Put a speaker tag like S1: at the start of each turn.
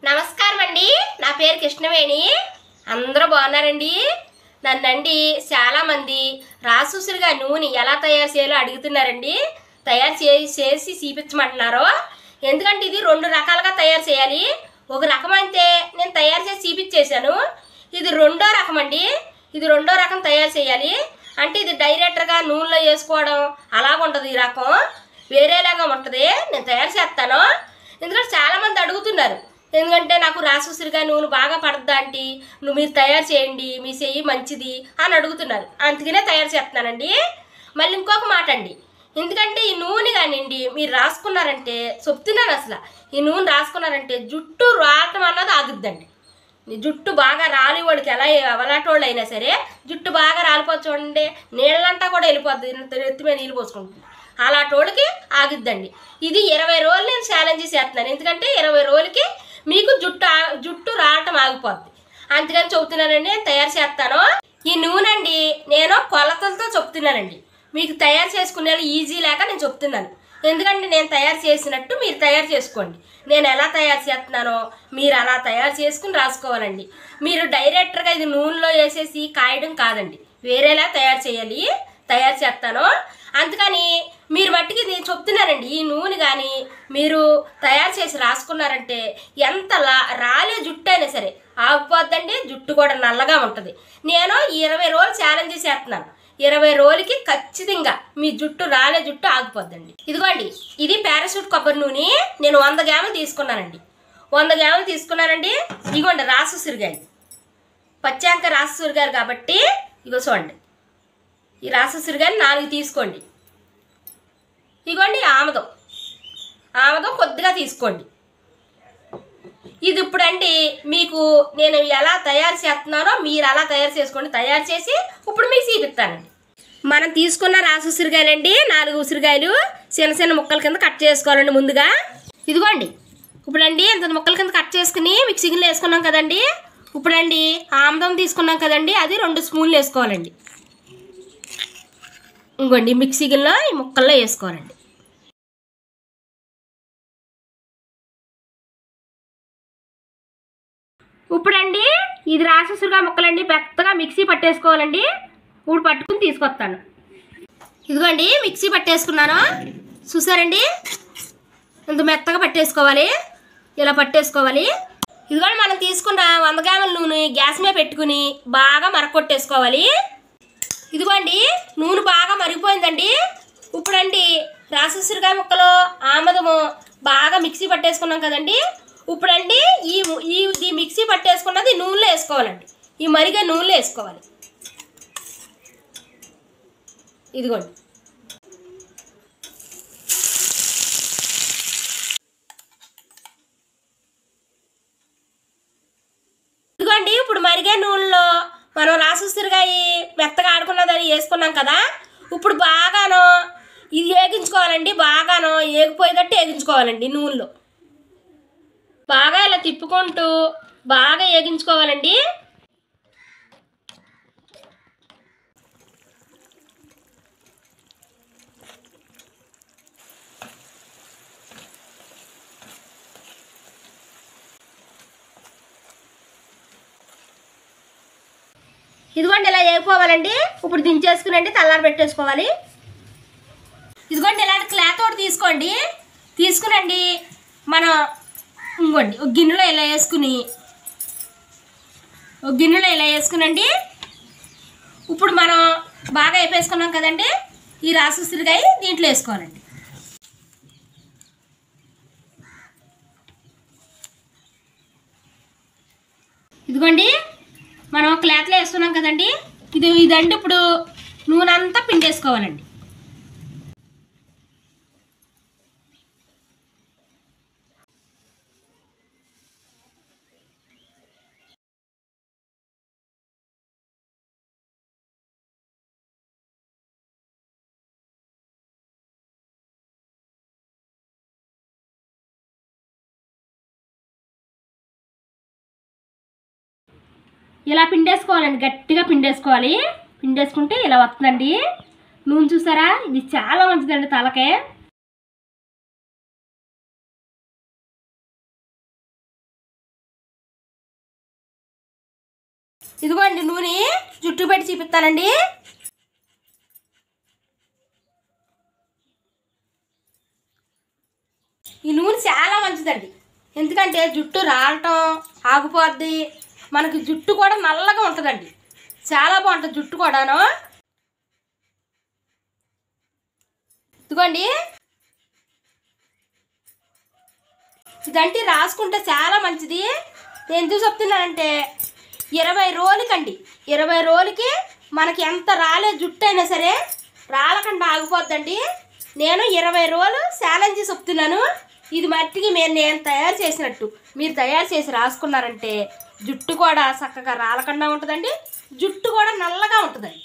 S1: నమస్కారం అండి. నా పేరు కృష్ణవేణి. అందరూ బాగున్నారండి. నన్నండి చాలామంది రాసుసులుగా నూనె ఎలా తయారు చేయాలో అడుగుతున్నారండి. తయారు చేసి చూపించమంటున్నారు. ఎందుకంటే ఇది రెండు రకాలుగా తయారు చేయాలి. ఒక రకం అయితే నేను తయారు చేసి చూపించేశాను. ఇది రెండో రకం అండి. ఇది రెండో రకం తయారు చేయాలి అంటే ఇది డైరెక్ట్గా నూనెలో వేసుకోవడం అలాగుంటుంది. ఈ రకం వేరేలాగా ఉంటుంది. నేను తయారు చేస్తాను. ఎందుకంటే చాలామంది అడుగుతున్నారు. ఎందుకంటే నాకు రాసుసులుగా నూనె బాగా పడుద్దా అంటే మీరు తయారు చేయండి, మీ చెయ్యి మంచిది అని అడుగుతున్నారు. అందుకనే తయారు చేస్తున్నానండి. మళ్ళీ ఇంకొక మాట అండి, ఎందుకంటే ఈ నూనె కానివ్వండి మీరు రాసుకున్నారంటే చెప్తున్నాను, అసలు ఈ నూనె రాసుకున్నారంటే జుట్టు రావటం అన్నది ఆగుద్దండి. జుట్టు బాగా రాలివాడికి ఎలా అవలాటోళ్ళు అయినా సరే జుట్టు బాగా రాలిపోతుంది చూడండి, నీళ్ళంతా కూడా వెళ్ళిపోద్ది, ఎత్తి మీద నీళ్ళు పోసుకుంటుంది. అలాంటోడికి ఆగిద్దండి. ఇది 20 రోజులు నేను ఛాలెంజ్ చేస్తున్నాను. ఎందుకంటే 20 రోజులకి మీకు జుట్టు రావటం ఆగిపోద్ది. అందుకని చెబుతున్నానండి, నేను తయారు చేస్తాను. ఈ నూనె అండి నేను కొలతలతో చెప్తున్నానండి. మీకు తయారు చేసుకునే ఈజీ లేక నేను చెప్తున్నాను. ఎందుకంటే నేను తయారు చేసినట్టు మీరు తయారు చేసుకోండి. నేను ఎలా తయారు చేస్తున్నానో మీరు అలా తయారు చేసుకుని రాసుకోవాలండి. మీరు డైరెక్ట్గా ఇది నూనెలో వేసేసి కాయడం కాదండి, వేరేలా తయారు చేయాలి. తయారు చేస్తాను. అందుకని మీరు మట్టికి నేను చెప్తున్నానండి, ఈ నూనె కానీ మీరు తయారు చేసి రాసుకున్నారంటే ఎంత రాలే జుట్టు అయినా సరే ఆగిపోద్దండి. జుట్టు కూడా నల్లగా ఉంటుంది. నేను 20 రోజులు ఛాలెంజ్ చేస్తున్నాను. 20 రోజులకి ఖచ్చితంగా మీ జుట్టు రాలే జుట్టు ఆగిపోద్దండి. ఇదిగోండి, ఇది పారాషూట్ కొబ్బరి నూనె నేను 100 గ్రాములు తీసుకున్నానండి. 100 గ్రాములు తీసుకున్నానండి. ఇదిగోండి రాసుసురిగాయలు, పచ్చాంక రాసుసురిగాయలు కాబట్టి ఇగో చూడండి, ఈ రాసుసురిగాయలు 4 తీసుకోండి. ఇదిగోండి ఆమదం కొద్దిగా తీసుకోండి. ఇది ఇప్పుడండి మీకు నేను ఎలా తయారు చేస్తున్నానో మీరు అలా తయారు చేసుకోండి. తయారు చేసి ఇప్పుడు మీకు చూపిస్తానండి. మనం తీసుకున్న రాసి ఉసిరికాయలండి 4 ఉసిరికాయలు చిన్న చిన్న ముక్కల కింద కట్ చేసుకోవాలండి ముందుగా. ఇదిగోండి ఇప్పుడండి ఇంత ముక్కల కింద కట్ చేసుకుని మిక్సీలో వేసుకున్నాం కదండి. ఇప్పుడండి ఆముదం తీసుకున్నాం కదండి, అది 2 స్పూన్లు వేసుకోవాలండి. ఇంకోండి మిక్సీలో ఈ ముక్కల్లో వేసుకోవాలండి. ఇప్పుడండి ఇది రాసుసురుగా ముక్కలండి మెత్తగా మిక్సీ పట్టేసుకోవాలండి. ఇప్పుడు పట్టుకుని తీసుకొస్తాను. ఇదిగోండి మిక్సీ పట్టేసుకున్నాను, చూసారండి. ఇంత మెత్తగా పట్టేసుకోవాలి, ఇలా పట్టేసుకోవాలి. ఇదిగోండి మనం తీసుకున్న 100 గ్రాముల నూనె గ్యాస్ మీద పెట్టుకుని బాగా మరగొట్టేసుకోవాలి. ఇదిగోండి నూనె బాగా మరిగిపోయిందండి. ఇప్పుడండి రాసుసురుగా ముక్కలు ఆమదము బాగా మిక్సీ పట్టేసుకున్నాం కదండి. ఇప్పుడండి ఈ మిక్సీ పట్టేసుకున్నది నూనెలో వేసుకోవాలండి. ఈ మరిగే నూనెలో వేసుకోవాలి. ఇదిగోండి ఇదిగోండి ఇప్పుడు మరిగే నూనెలో మనం రాసుసురుగాయ మెత్తగా ఆడుకున్నదని వేసుకున్నాం కదా. ఇప్పుడు బాగాను ఇది వేగించుకోవాలండి. బాగాను ఏగిపోయేటట్టు వేగించుకోవాలండి. నూనెలో బాగా ఇలా తిప్పుకుంటూ బాగా వేగించుకోవాలండి. ఇదిగోండి ఇలా వేగిపోవాలండి. ఇప్పుడు దించేసుకునండి తల్లారి పెట్టేసుకోవాలి. ఇదిగోండి ఇలాంటి క్లాత్ ఒకటి తీసుకోండి. తీసుకునండి మనం ఇంకోండి ఒక గిన్నెలో ఇలా వేసుకునండి. ఇప్పుడు మనం బాగా వేపేసుకున్నాం కదండి, ఈ రాసుసిరికాయ దీంట్లో వేసుకోవాలండి. ఇదిగోండి మనం క్లాత్లో వేసుకున్నాం కదండి, ఇదండి ఇప్పుడు నూనె అంతా పిండేసుకోవాలండి. ఇలా పిండేసుకోవాలండి, గట్టిగా పిండేసుకోవాలి. పిండేసుకుంటే ఇలా వస్తుందండి నూనె. చూసారా, ఇది చాలా మంచిదండి తలకే. ఇదిగోండి నూనె జుట్టు పెట్టి చూపిస్తానండి. ఈ నూనె చాలా మంచిదండి, ఎందుకంటే జుట్టు రాలటం ఆగిపోద్ది, మనకి జుట్టు కూడా నల్లగా ఉంటుందండి, చాలా బాగుంటుంది జుట్టు కూడాను. ఇదిగోండి ఇదంటే రాసుకుంటే చాలా మంచిది. నేను ఎందుకు చెప్తున్నానంటే 20 రోజులకండి, 20 రోజులకి మనకి ఎంత రాలే జుట్టు అయినా సరే రాలకుండా ఆగిపోద్దండి. నేను 20 రోజులు ఛాలెంజ్ చెప్తున్నాను. ఇది మట్టికి నేను తయారు చేసినట్టు మీరు తయారు చేసి రాసుకున్నారంటే జుట్టు కూడా చక్కగా రాలకుండా ఉంటుందండి, జుట్టు కూడా నల్లగా ఉంటుందండి.